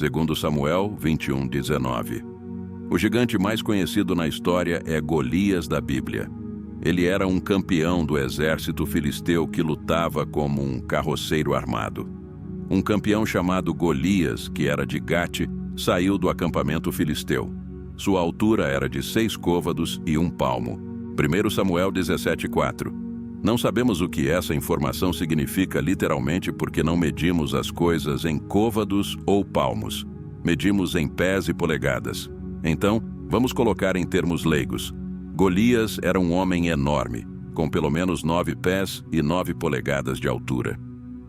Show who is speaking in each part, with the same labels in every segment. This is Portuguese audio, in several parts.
Speaker 1: Segundo Samuel 21:19. O gigante mais conhecido na história é Golias da Bíblia. Ele era um campeão do exército filisteu que lutava como um carroceiro armado. Um campeão chamado Golias, que era de Gate, saiu do acampamento filisteu. Sua altura era de 6 côvados e 1 palmo. 1 Samuel 17:4. Não sabemos o que essa informação significa literalmente porque não medimos as coisas em côvados ou palmos. Medimos em pés e polegadas. Então, vamos colocar em termos leigos. Golias era um homem enorme, com pelo menos 9 pés e 9 polegadas de altura.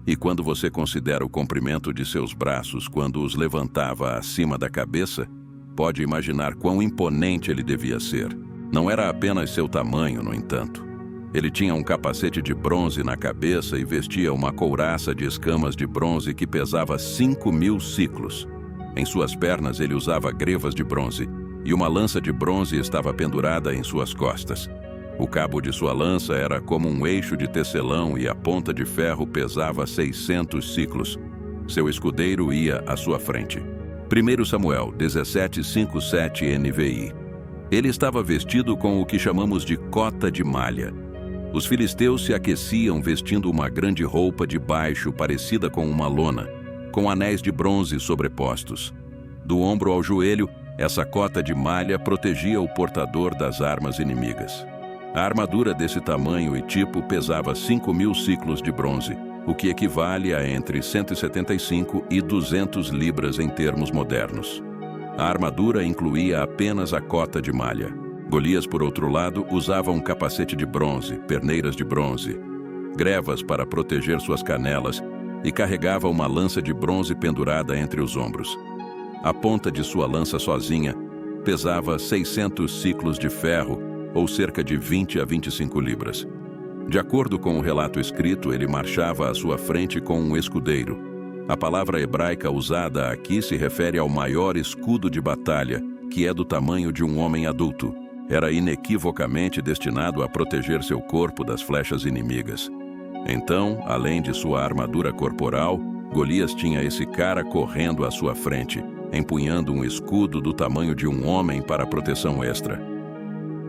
Speaker 1: E quando você considera o comprimento de seus braços quando os levantava acima da cabeça, pode imaginar quão imponente ele devia ser. Não era apenas seu tamanho, no entanto. Ele tinha um capacete de bronze na cabeça e vestia uma couraça de escamas de bronze que pesava 5.000 siclos. Em suas pernas ele usava grevas de bronze, e uma lança de bronze estava pendurada em suas costas. O cabo de sua lança era como um eixo de tecelão e a ponta de ferro pesava 600 siclos. Seu escudeiro ia à sua frente. 1 Samuel 17:5-7 NVI. Ele estava vestido com o que chamamos de cota de malha. Os filisteus se aqueciam vestindo uma grande roupa de baixo parecida com uma lona, com anéis de bronze sobrepostos. Do ombro ao joelho, essa cota de malha protegia o portador das armas inimigas. A armadura desse tamanho e tipo pesava 5.000 siclos de bronze, o que equivale a entre 175 e 200 libras em termos modernos. A armadura incluía apenas a cota de malha. Golias, por outro lado, usava um capacete de bronze, perneiras de bronze, grevas para proteger suas canelas e carregava uma lança de bronze pendurada entre os ombros. A ponta de sua lança sozinha pesava 600 siclos de ferro, ou cerca de 20 a 25 libras. De acordo com o relato escrito, ele marchava à sua frente com um escudeiro. A palavra hebraica usada aqui se refere ao maior escudo de batalha, que é do tamanho de um homem adulto. Era inequivocamente destinado a proteger seu corpo das flechas inimigas. Então, além de sua armadura corporal, Golias tinha esse cara correndo à sua frente, empunhando um escudo do tamanho de um homem para proteção extra.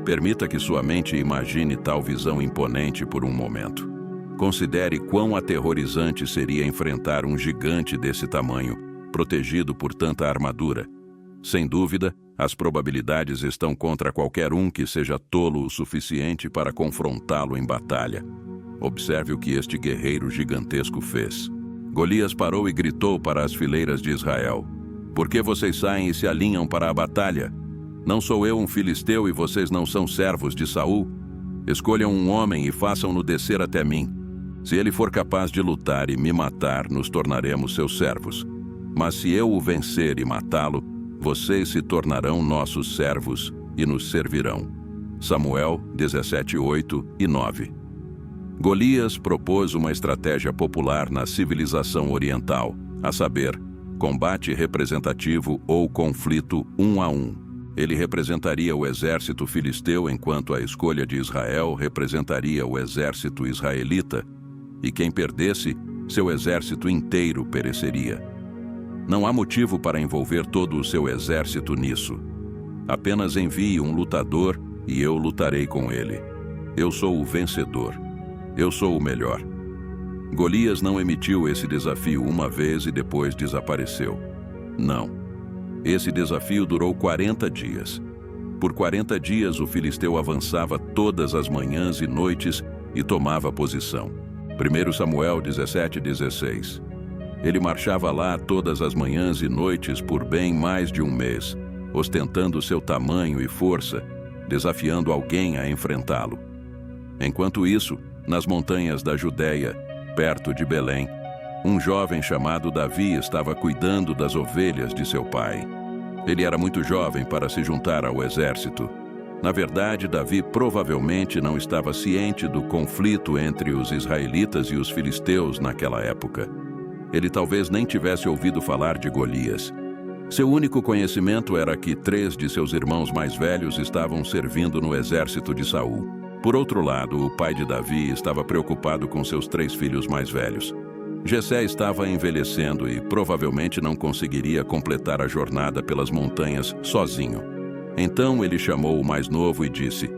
Speaker 1: Permita que sua mente imagine tal visão imponente por um momento. Considere quão aterrorizante seria enfrentar um gigante desse tamanho, protegido por tanta armadura. Sem dúvida, as probabilidades estão contra qualquer um que seja tolo o suficiente para confrontá-lo em batalha. Observe o que este guerreiro gigantesco fez. Golias parou e gritou para as fileiras de Israel: "Por que vocês saem e se alinham para a batalha? Não sou eu um filisteu e vocês não são servos de Saul? Escolham um homem e façam-no descer até mim. Se ele for capaz de lutar e me matar, nos tornaremos seus servos. Mas se eu o vencer e matá-lo, vocês se tornarão nossos servos e nos servirão." Samuel 17:8 e 9. Golias propôs uma estratégia popular na civilização oriental, a saber, combate representativo ou conflito 1 a 1. Ele representaria o exército filisteu enquanto a escolha de Israel representaria o exército israelita, e quem perdesse, seu exército inteiro pereceria. Não há motivo para envolver todo o seu exército nisso. Apenas envie um lutador e eu lutarei com ele. Eu sou o vencedor. Eu sou o melhor. Golias não emitiu esse desafio uma vez e depois desapareceu. Não. Esse desafio durou 40 dias. Por 40 dias o filisteu avançava todas as manhãs e noites e tomava posição. 1 Samuel 17:16. Ele marchava lá todas as manhãs e noites por bem mais de um mês, ostentando seu tamanho e força, desafiando alguém a enfrentá-lo. Enquanto isso, nas montanhas da Judéia, perto de Belém, um jovem chamado Davi estava cuidando das ovelhas de seu pai. Ele era muito jovem para se juntar ao exército. Na verdade, Davi provavelmente não estava ciente do conflito entre os israelitas e os filisteus naquela época. Ele talvez nem tivesse ouvido falar de Golias. Seu único conhecimento era que 3 de seus irmãos mais velhos estavam servindo no exército de Saul. Por outro lado, o pai de Davi estava preocupado com seus 3 filhos mais velhos. Jessé estava envelhecendo e provavelmente não conseguiria completar a jornada pelas montanhas sozinho. Então ele chamou o mais novo e disse: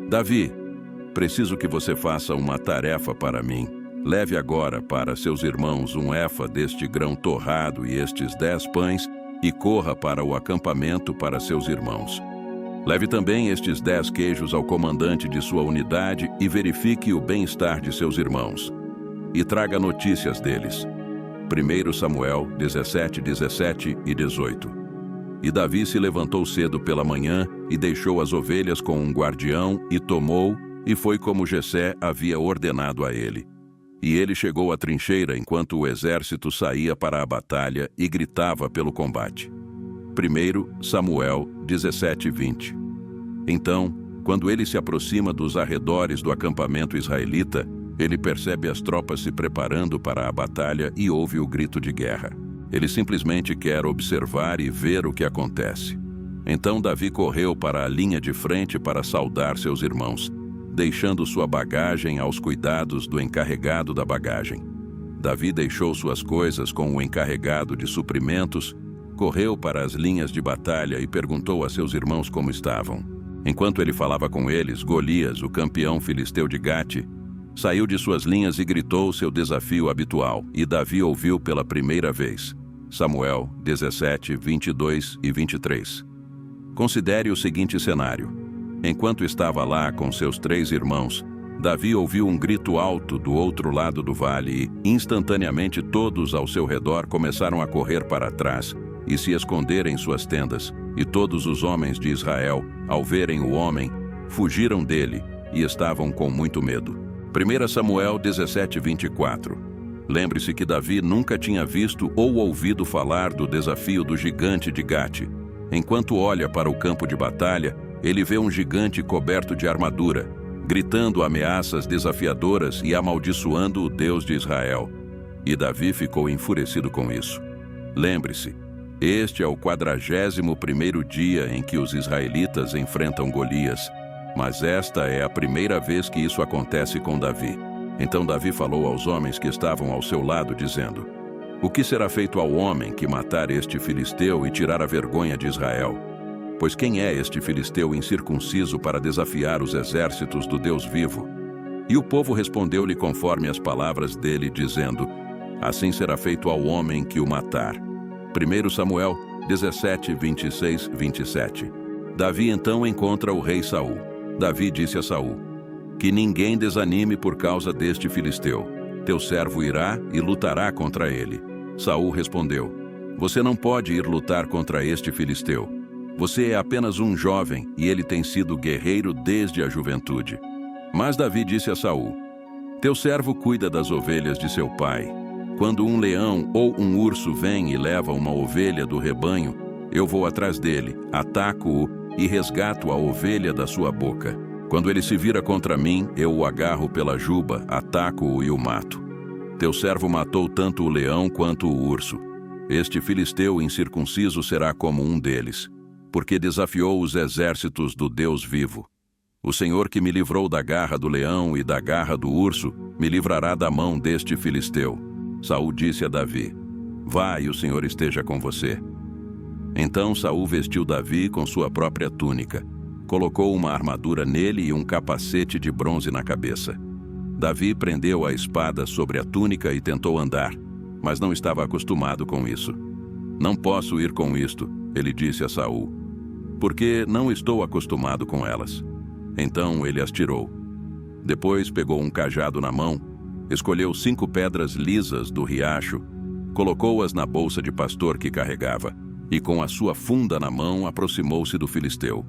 Speaker 1: Davi, preciso que você faça uma tarefa para mim. Leve agora para seus irmãos um efa deste grão torrado e estes 10 pães e corra para o acampamento para seus irmãos. Leve também estes 10 queijos ao comandante de sua unidade e verifique o bem-estar de seus irmãos. E traga notícias deles. 1 Samuel 17, 17 e 18. E Davi se levantou cedo pela manhã e deixou as ovelhas com um guardião e tomou, e foi como Jessé havia ordenado a ele. E ele chegou à trincheira enquanto o exército saía para a batalha e gritava pelo combate. 1 Samuel 17, 20. Então, quando ele se aproxima dos arredores do acampamento israelita, ele percebe as tropas se preparando para a batalha e ouve o grito de guerra. Ele simplesmente quer observar e ver o que acontece. Então Davi correu para a linha de frente para saudar seus irmãos, deixando sua bagagem aos cuidados do encarregado da bagagem. Davi deixou suas coisas com o encarregado de suprimentos, correu para as linhas de batalha e perguntou a seus irmãos como estavam. Enquanto ele falava com eles, Golias, o campeão filisteu de Gate, saiu de suas linhas e gritou seu desafio habitual, e Davi ouviu pela primeira vez. Samuel 17, 22 e 23. Considere o seguinte cenário. Enquanto estava lá com seus 3 irmãos, Davi ouviu um grito alto do outro lado do vale e, instantaneamente, todos ao seu redor começaram a correr para trás e se esconder em suas tendas. E todos os homens de Israel, ao verem o homem, fugiram dele e estavam com muito medo. 1 Samuel 17, 24. Lembre-se que Davi nunca tinha visto ou ouvido falar do desafio do gigante de Gate. Enquanto olha para o campo de batalha, ele vê um gigante coberto de armadura, gritando ameaças desafiadoras e amaldiçoando o Deus de Israel. E Davi ficou enfurecido com isso. Lembre-se, este é o 41º dia em que os israelitas enfrentam Golias, mas esta é a primeira vez que isso acontece com Davi. Então Davi falou aos homens que estavam ao seu lado, dizendo: O que será feito ao homem que matar este filisteu e tirar a vergonha de Israel? Pois quem é este filisteu incircunciso para desafiar os exércitos do Deus vivo? E o povo respondeu-lhe conforme as palavras dele, dizendo: Assim será feito ao homem que o matar. 1 Samuel 17, 26, 27. Davi então encontra o rei Saul. Davi disse a Saul: Que ninguém desanime por causa deste filisteu. Teu servo irá e lutará contra ele. Saul respondeu: Você não pode ir lutar contra este filisteu. Você é apenas um jovem e ele tem sido guerreiro desde a juventude. Mas Davi disse a Saul: Teu servo cuida das ovelhas de seu pai. Quando um leão ou um urso vem e leva uma ovelha do rebanho, eu vou atrás dele, ataco-o e resgato a ovelha da sua boca. Quando ele se vira contra mim, eu o agarro pela juba, ataco-o e o mato. Teu servo matou tanto o leão quanto o urso. Este filisteu incircunciso será como um deles, porque desafiou os exércitos do Deus vivo. O Senhor que me livrou da garra do leão e da garra do urso, me livrará da mão deste filisteu. Saul disse a Davi: Vá e o Senhor esteja com você. Então Saul vestiu Davi com sua própria túnica, colocou uma armadura nele e um capacete de bronze na cabeça. Davi prendeu a espada sobre a túnica e tentou andar, mas não estava acostumado com isso. Não posso ir com isto, ele disse a Saul, porque não estou acostumado com elas. Então ele as tirou. Depois pegou um cajado na mão, escolheu 5 pedras lisas do riacho, colocou-as na bolsa de pastor que carregava, e com a sua funda na mão aproximou-se do filisteu.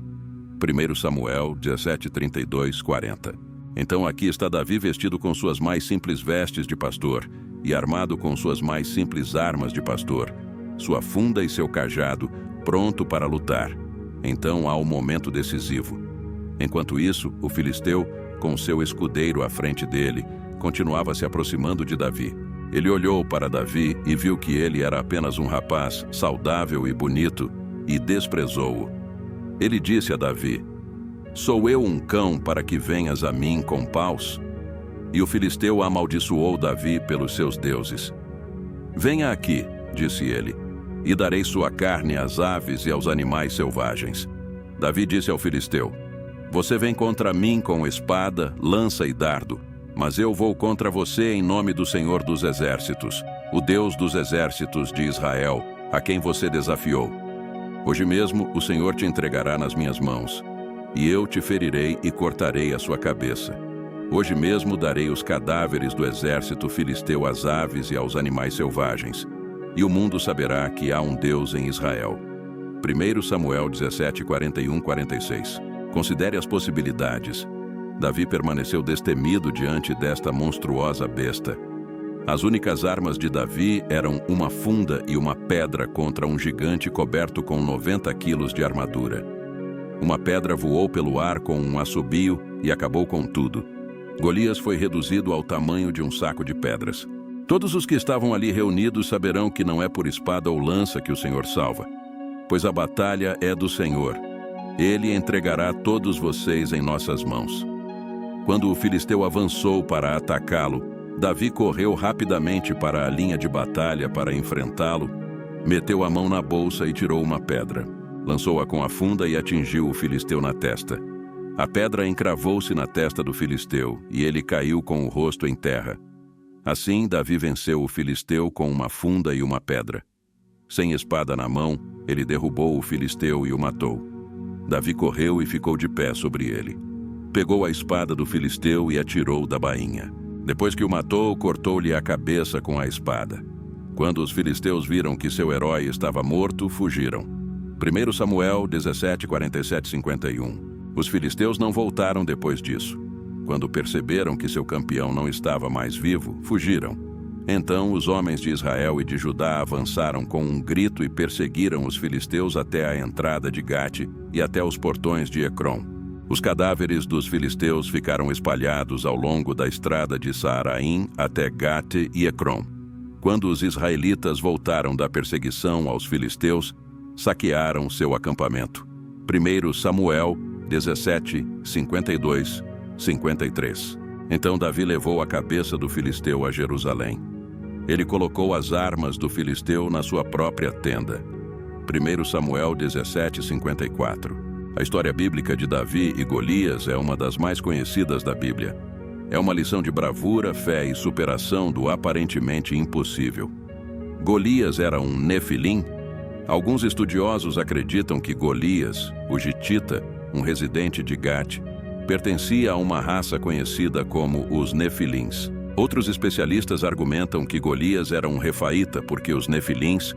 Speaker 1: 1 Samuel 17, 32, 40. Então aqui está Davi vestido com suas mais simples vestes de pastor e armado com suas mais simples armas de pastor, sua funda e seu cajado, pronto para lutar. Então há o momento decisivo. Enquanto isso, o filisteu, com seu escudeiro à frente dele, continuava se aproximando de Davi. Ele olhou para Davi e viu que ele era apenas um rapaz saudável e bonito e desprezou-o. Ele disse a Davi: Sou eu um cão para que venhas a mim com paus? E o filisteu amaldiçoou Davi pelos seus deuses. "Venha aqui", disse ele, "e darei sua carne às aves e aos animais selvagens." Davi disse ao filisteu: "Você vem contra mim com espada, lança e dardo, mas eu vou contra você em nome do Senhor dos Exércitos, o Deus dos exércitos de Israel, a quem você desafiou. Hoje mesmo o Senhor te entregará nas minhas mãos, e eu te ferirei e cortarei a sua cabeça. Hoje mesmo darei os cadáveres do exército filisteu às aves e aos animais selvagens, e o mundo saberá que há um Deus em Israel." 1 Samuel 17, 41, 46. Considere as possibilidades. Davi permaneceu destemido diante desta monstruosa besta. As únicas armas de Davi eram uma funda e uma pedra contra um gigante coberto com 90 quilos de armadura. Uma pedra voou pelo ar com um assobio e acabou com tudo. Golias foi reduzido ao tamanho de um saco de pedras. Todos os que estavam ali reunidos saberão que não é por espada ou lança que o Senhor salva, pois a batalha é do Senhor. Ele entregará todos vocês em nossas mãos. Quando o filisteu avançou para atacá-lo, Davi correu rapidamente para a linha de batalha para enfrentá-lo, meteu a mão na bolsa e tirou uma pedra. Lançou-a com a funda e atingiu o filisteu na testa. A pedra encravou-se na testa do filisteu e ele caiu com o rosto em terra. Assim, Davi venceu o filisteu com uma funda e uma pedra. Sem espada na mão, ele derrubou o filisteu e o matou. Davi correu e ficou de pé sobre ele. Pegou a espada do filisteu e atirou da bainha. Depois que o matou, cortou-lhe a cabeça com a espada. Quando os filisteus viram que seu herói estava morto, fugiram. 1 Samuel 17, 47, 51. Os filisteus não voltaram depois disso. Quando perceberam que seu campeão não estava mais vivo, fugiram. Então os homens de Israel e de Judá avançaram com um grito e perseguiram os filisteus até a entrada de Gate e até os portões de Ecrom. Os cadáveres dos filisteus ficaram espalhados ao longo da estrada de Saaraim até Gate e Ecrom. Quando os israelitas voltaram da perseguição aos filisteus, saquearam seu acampamento. 1 Samuel 17, 52, 53. Então Davi levou a cabeça do filisteu a Jerusalém. Ele colocou as armas do filisteu na sua própria tenda. 1 Samuel 17, 54. A história bíblica de Davi e Golias é uma das mais conhecidas da Bíblia. É uma lição de bravura, fé e superação do aparentemente impossível. Golias era um Nefilim? Alguns estudiosos acreditam que Golias, o Gitita, um residente de Gate, pertencia a uma raça conhecida como os Nefilins. Outros especialistas argumentam que Golias era um refaíta porque os Nefilins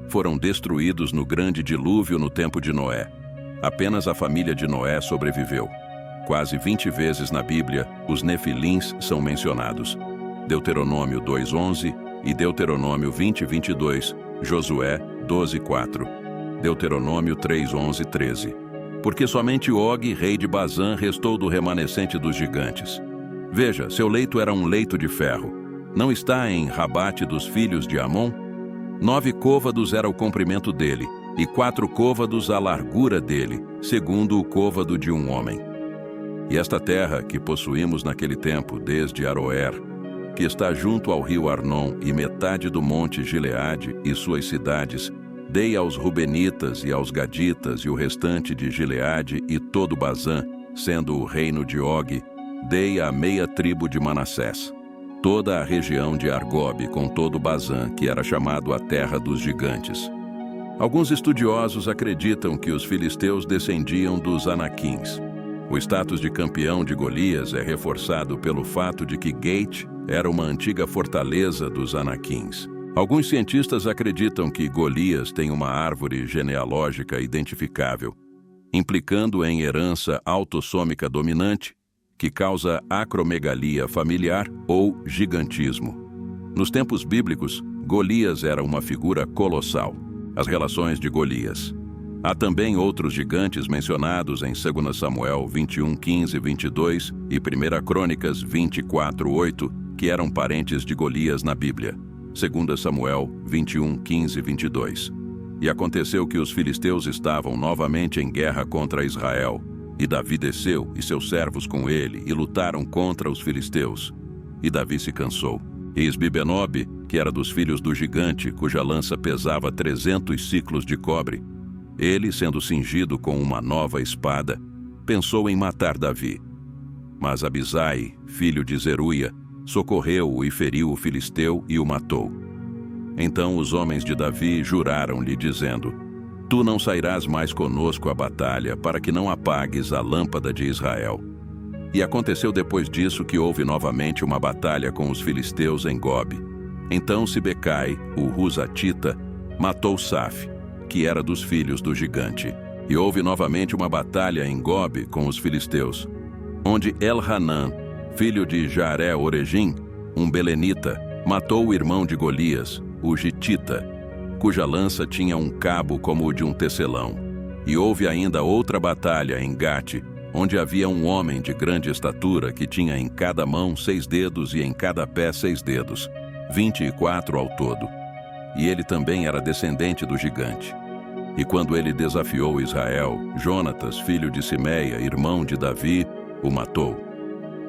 Speaker 1: foram destruídos no grande dilúvio no tempo de Noé. Apenas a família de Noé sobreviveu. Quase 20 vezes na Bíblia, os Nefilins são mencionados. Deuteronômio 2:11 e Deuteronômio 20:22, Josué 12:4, Deuteronômio 3:11, 13. Porque somente Og, rei de Bazã, restou do remanescente dos gigantes. Veja, seu leito era um leito de ferro. Não está em Rabate dos filhos de Amon? 9 côvados era o comprimento dele, e 4 côvados a largura dele, segundo o côvado de um homem. E esta terra que possuímos naquele tempo, desde Aroer, que está junto ao rio Arnon e metade do monte Gileade e suas cidades, dei aos Rubenitas e aos Gaditas e o restante de Gileade e todo Bazã, sendo o reino de Og, dei à meia tribo de Manassés. Toda a região de Argobe com todo Bazã, que era chamado a terra dos gigantes. Alguns estudiosos acreditam que os filisteus descendiam dos Anaquins. O status de campeão de Golias é reforçado pelo fato de que Gate era uma antiga fortaleza dos Anaquins. Alguns cientistas acreditam que Golias tem uma árvore genealógica identificável, implicando em herança autossômica dominante, que causa acromegalia familiar ou gigantismo. Nos tempos bíblicos, Golias era uma figura colossal. As relações de Golias. Há também outros gigantes mencionados em 2 Samuel 21:15 e 22 e 1 Crônicas 24:8, que eram parentes de Golias na Bíblia. 2 Samuel 21:15 e 22. E aconteceu que os filisteus estavam novamente em guerra contra Israel, e Davi desceu e seus servos com ele e lutaram contra os filisteus. E Davi se cansou. E Isbi-Benob, que era dos filhos do gigante, cuja lança pesava 300 siclos de cobre. Ele, sendo cingido com uma nova espada, pensou em matar Davi. Mas Abisai, filho de Zeruia, socorreu-o e feriu o filisteu e o matou. Então os homens de Davi juraram-lhe, dizendo: Tu não sairás mais conosco à batalha, para que não apagues a lâmpada de Israel. E aconteceu depois disso que houve novamente uma batalha com os filisteus em Gobe. Então Sibecai, o Husatita, matou Saf, que era dos filhos do gigante. E houve novamente uma batalha em Gobe com os filisteus, onde Elhanã, filho de Jaré-Oregim, um belenita, matou o irmão de Golias, o gitita, cuja lança tinha um cabo como o de um tecelão. E houve ainda outra batalha em Gate, onde havia um homem de grande estatura que tinha em cada mão 6 dedos e em cada pé 6 dedos, 24 ao todo. E ele também era descendente do gigante. E quando ele desafiou Israel, Jonatas, filho de Simeia, irmão de Davi, o matou.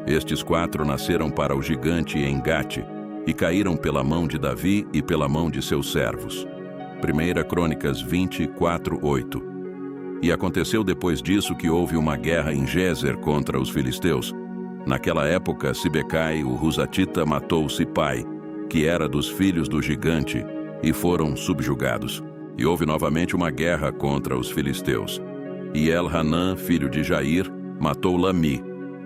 Speaker 1: Estes 4 nasceram para o gigante em Gate, e caíram pela mão de Davi e pela mão de seus servos. 1 Crônicas 24:8. E aconteceu depois disso que houve uma guerra em Gézer contra os filisteus. Naquela época, Sibecai, o Husatita, matou Sipai, que era dos filhos do gigante, e foram subjugados. E houve novamente uma guerra contra os filisteus. E Elhanã, filho de Jair, matou Lami,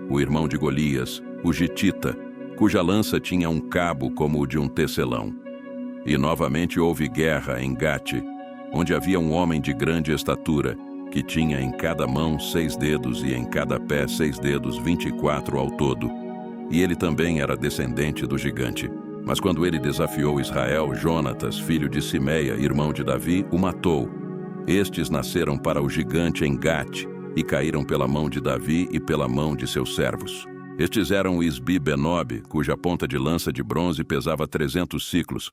Speaker 1: o irmão de Golias, o gitita, cuja lança tinha um cabo como o de um tecelão. E novamente houve guerra em Gate, onde havia um homem de grande estatura, que tinha em cada mão 6 dedos e em cada pé 6 dedos, 24 ao todo. E ele também era descendente do gigante. Mas quando ele desafiou Israel, Jonatas, filho de Simeia, irmão de Davi, o matou. Estes nasceram para o gigante em Gate, e caíram pela mão de Davi e pela mão de seus servos. Estes eram Isbi-Benob, cuja ponta de lança de bronze pesava 300 siclos,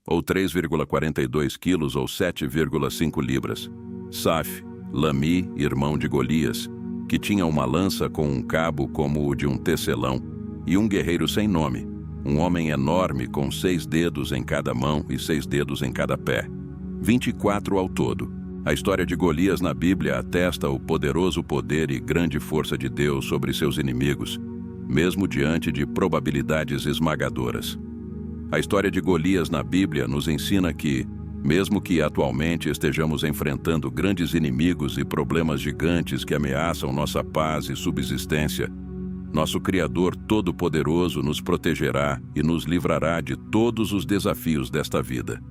Speaker 1: ou 3,42 quilos ou 7,5 libras. Saf, Lami, irmão de Golias, que tinha uma lança com um cabo como o de um tecelão, e um guerreiro sem nome, um homem enorme com 6 dedos em cada mão e 6 dedos em cada pé, 24 ao todo. A história de Golias na Bíblia atesta o poderoso poder e grande força de Deus sobre seus inimigos, mesmo diante de probabilidades esmagadoras. A história de Golias na Bíblia nos ensina que, mesmo que atualmente estejamos enfrentando grandes inimigos e problemas gigantes que ameaçam nossa paz e subsistência, nosso Criador Todo-Poderoso nos protegerá e nos livrará de todos os desafios desta vida.